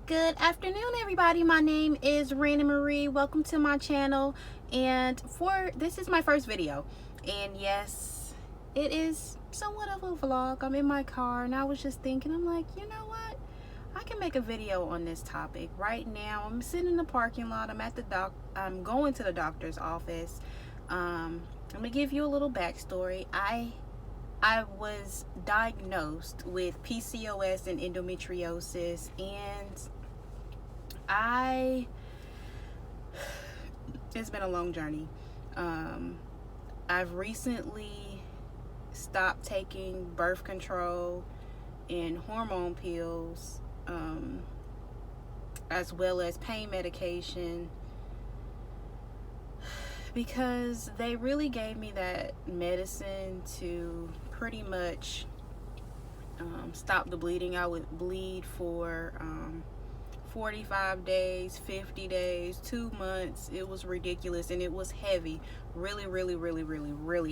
Good afternoon, everybody. My name is Rana Marie. Welcome to my channel. And this is my first video. And yes, it is somewhat of a vlog. I'm in my car and I was just thinking, I'm like, you know what? I can make a video on this topic. Right now, I'm sitting in the parking lot. I'm going to the doctor's office. I'm gonna give you a little backstory. I was diagnosed with PCOS and endometriosis, and it's been a long journey. I've recently stopped taking birth control and hormone pills, as well as pain medication, because they really gave me that medicine to pretty much stop the bleeding. I would bleed for 45 days, 50 days, 2 months. It was ridiculous, and it was heavy, really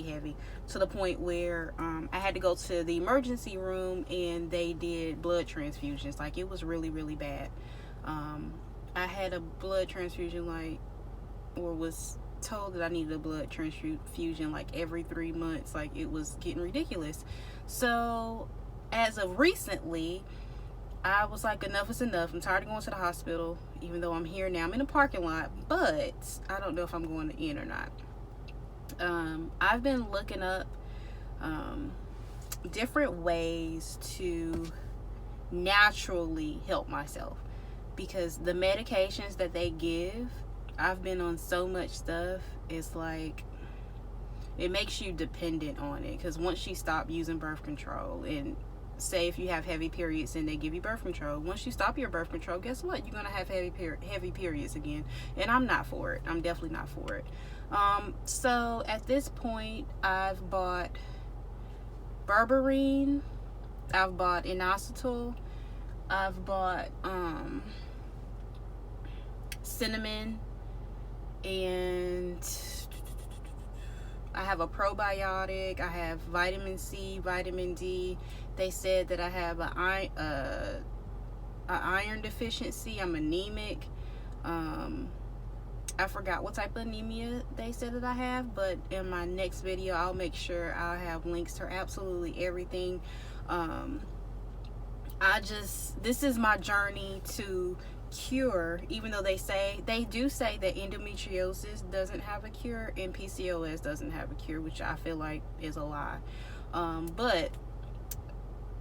heavy, to the point where I had to go to the emergency room and they did blood transfusions. Like, it was really bad. I had a blood transfusion, or was told that I needed a blood transfusion like every 3 months. Like, it was getting ridiculous. So as of recently, I was like, enough is enough. I'm tired of going to the hospital, even though I'm here now. I'm in a parking lot, but I don't know if I'm going in or not. I've been looking up different ways to naturally help myself, because the medications that they give, I've been on so much stuff, it's like, it makes you dependent on it. Because once you stop using birth control, and say if you have heavy periods and they give you birth control, once you stop your birth control, guess what? You're gonna have heavy periods again, and I'm not for it. I'm definitely not for it. So at this point, I've bought berberine, I've bought inositol, I've bought cinnamon, and I have a probiotic. I have vitamin C, vitamin D. They said that I have an iron deficiency. I'm anemic. I forgot what type of anemia they said that I have, but in my next video, I'll make sure I'll have links to absolutely everything. This is my journey to cure, even though they do say that endometriosis doesn't have a cure and PCOS doesn't have a cure, which I feel like is a lie. But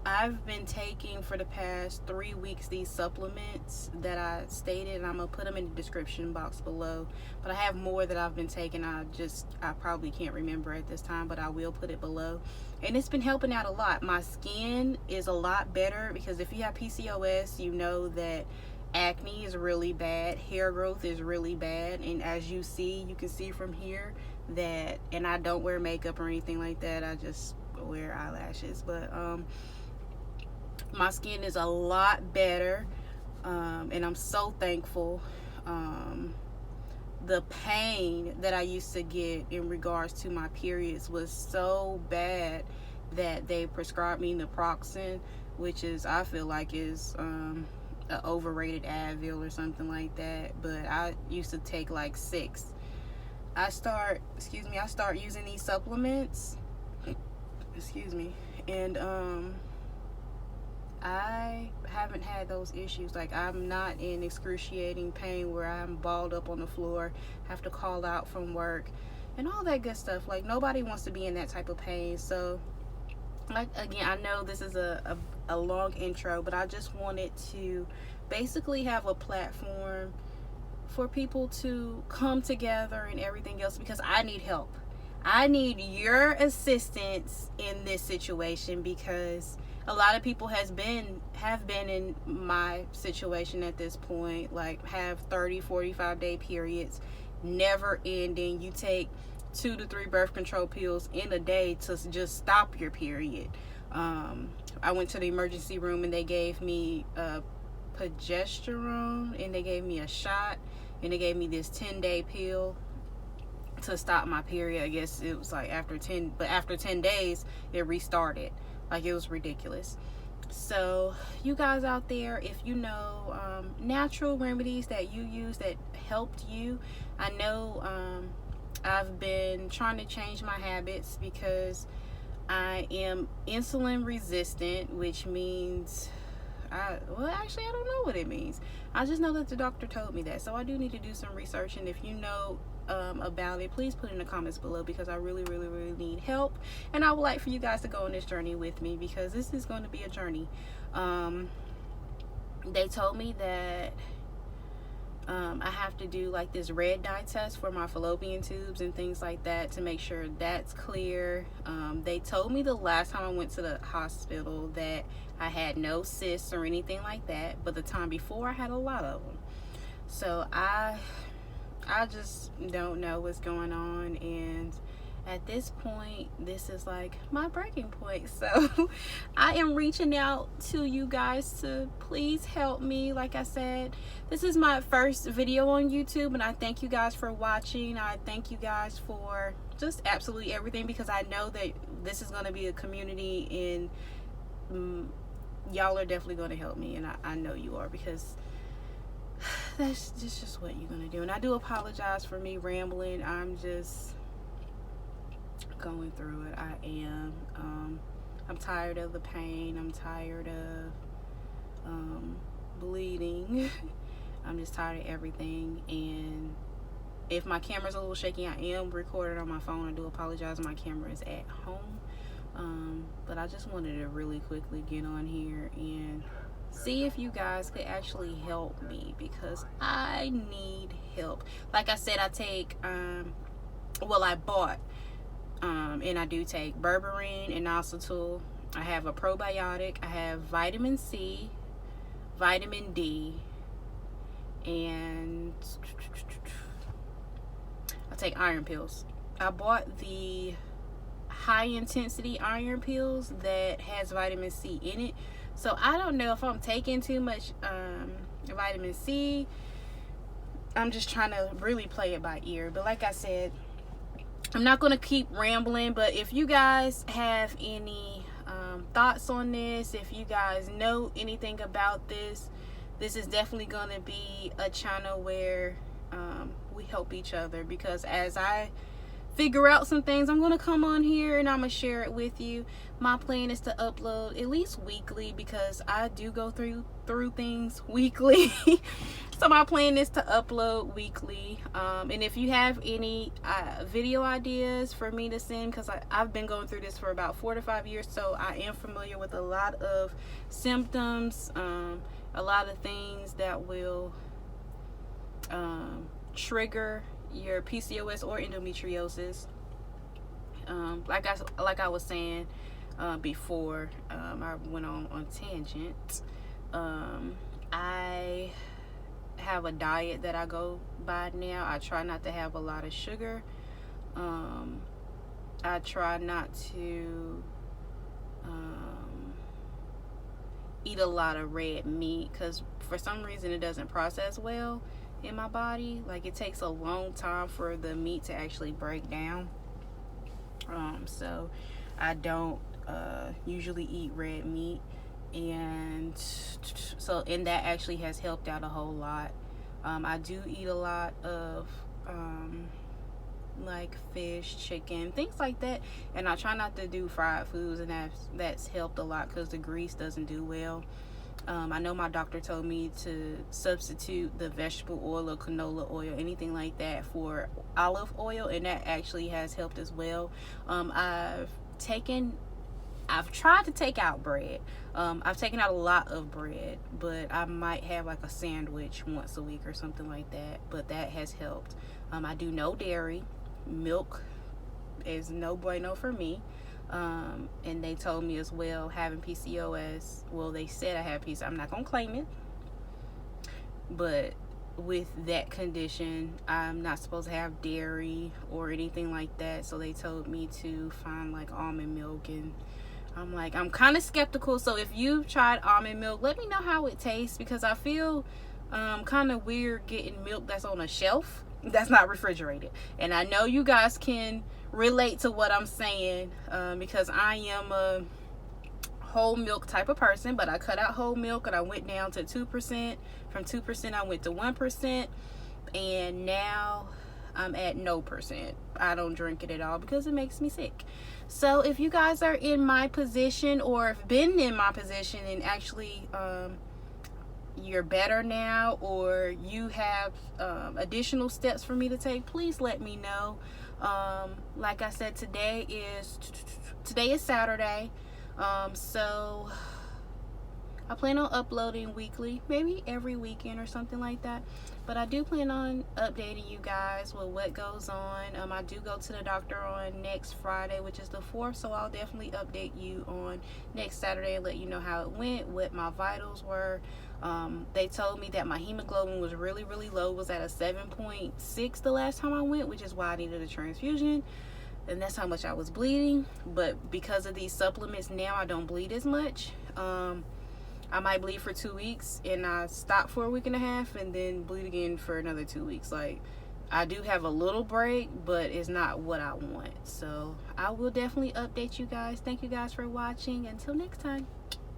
I've been taking for the past 3 weeks these supplements that I stated, and I'm gonna put them in the description box below. But I have more that I've been taking. I probably can't remember at this time, but I will put it below. And it's been helping out a lot. My skin is a lot better, because if you have PCOS, you know that acne is really bad, hair growth is really bad, and as you can see from here that, and I don't wear makeup or anything like that, I just wear eyelashes, but my skin is a lot better, and I'm so thankful. The pain that I used to get in regards to my periods was so bad that they prescribed me naproxen, which is, I feel like, is an overrated Advil or something like that. But I used to take like 6. I start using these supplements, and I haven't had those issues. Like, I'm not in excruciating pain where I'm balled up on the floor, have to call out from work, and all that good stuff. Like, nobody wants to be in that type of pain. So, like, again, I know this is a long intro, but I just wanted to basically have a platform for people to come together and everything else, because I need help. I need your assistance in this situation, because a lot of people have been in my situation at this point, like, have 30-45 day periods, never ending. You take 2 to 3 birth control pills in a day to just stop your period. I went to the emergency room and they gave me progesterone, and they gave me a shot, and they gave me this 10-day pill to stop my period. I guess it was like after 10 days it restarted. Like, it was ridiculous. So you guys out there, if you know natural remedies that you use that helped you, I know I've been trying to change my habits because I am insulin resistant, which means well, actually I don't know what it means. I just know that the doctor told me that, so I do need to do some research. And if you know about it, please put in the comments below, because I really need help, and I would like for you guys to go on this journey with me, because this is going to be a journey. They told me that I have to do like this red dye test for my fallopian tubes and things like that to make sure that's clear. They told me the last time I went to the hospital that I had no cysts or anything like that, but the time before I had a lot of them. So I just don't know what's going on, and at this point, this is like my breaking point. So I am reaching out to you guys to please help me. Like I said, this is my first video on YouTube, and I thank you guys for watching. I thank you guys for just absolutely everything, because I know that this is going to be a community, and y'all are definitely going to help me, and I know you are, because that's just what you're gonna do. And I do apologize for me rambling. I'm just going through it. I am. I'm tired of the pain. I'm tired of bleeding. I'm just tired of everything. And if my camera's a little shaky, I am recording on my phone. I do apologize. My camera is at home. But I just wanted to really quickly get on here and see if you guys could actually help me, because I need help. Like I said, I take well, I bought and I do take berberine and inositol. I have a probiotic. I have vitamin C, vitamin D, and I take iron pills. I bought the high intensity iron pills that has vitamin C in it. So I don't know if I'm taking too much vitamin C. I'm just trying to really play it by ear. But like I said, I'm not going to keep rambling. But if you guys have any thoughts on this, if you guys know anything about this, this is definitely going to be a channel where we help each other. Because as I figure out some things, I'm gonna come on here and I'm gonna share it with you. My plan is to upload at least weekly, because I do go through things weekly. So my plan is to upload weekly. And if you have any video ideas for me to send, because I've been going through this for about 4 to 5 years, so I am familiar with a lot of symptoms, a lot of things that will trigger your PCOS or endometriosis. Like I was saying before, I went on tangent. I have a diet that I go by now. I try not to have a lot of sugar. I try not to eat a lot of red meat, because for some reason it doesn't process well in my body. Like, it takes a long time for the meat to actually break down. So I don't usually eat red meat, and that actually has helped out a whole lot. I do eat a lot of like fish, chicken, things like that, and I try not to do fried foods, and that's helped a lot, because the grease doesn't do well. I know my doctor told me to substitute the vegetable oil or canola oil, anything like that, for olive oil, and that actually has helped as well. I've tried to take out bread. I've taken out a lot of bread, but I might have like a sandwich once a week or something like that, but that has helped. I do no dairy. Milk is no bueno for me. And they told me as well, having PCOS, well, they said I have PCOS. I'm not gonna claim it, but with that condition, I'm not supposed to have dairy or anything like that. So they told me to find like almond milk, and I'm kind of skeptical. So if you've tried almond milk, let me know how it tastes, because I feel kind of weird getting milk that's on a shelf that's not refrigerated. And I know you guys can relate to what I'm saying, because I am a whole milk type of person, but I cut out whole milk and I went down to 2%. From 2% I went to 1%, and now I'm at no percent. I don't drink it at all because it makes me sick. So if you guys are in my position, or have been in my position and actually you're better now, or you have additional steps for me to take, please let me know. Like I said, today is Saturday, so I plan on uploading weekly, maybe every weekend or something like that. But I do plan on updating you guys with what goes on. I do go to the doctor on next Friday, which is the 4th, so I'll definitely update you on next Saturday and let you know how it went, what my vitals were. They told me that my hemoglobin was really, really low, was at a 7.6 the last time I went, which is why I needed a transfusion. And that's how much I was bleeding. But because of these supplements now, I don't bleed as much. I might bleed for 2 weeks and I stop for a week and a half and then bleed again for another 2 weeks. Like, I do have a little break, but it's not what I want. So I will definitely update you guys. Thank you guys for watching. Until next time,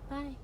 bye.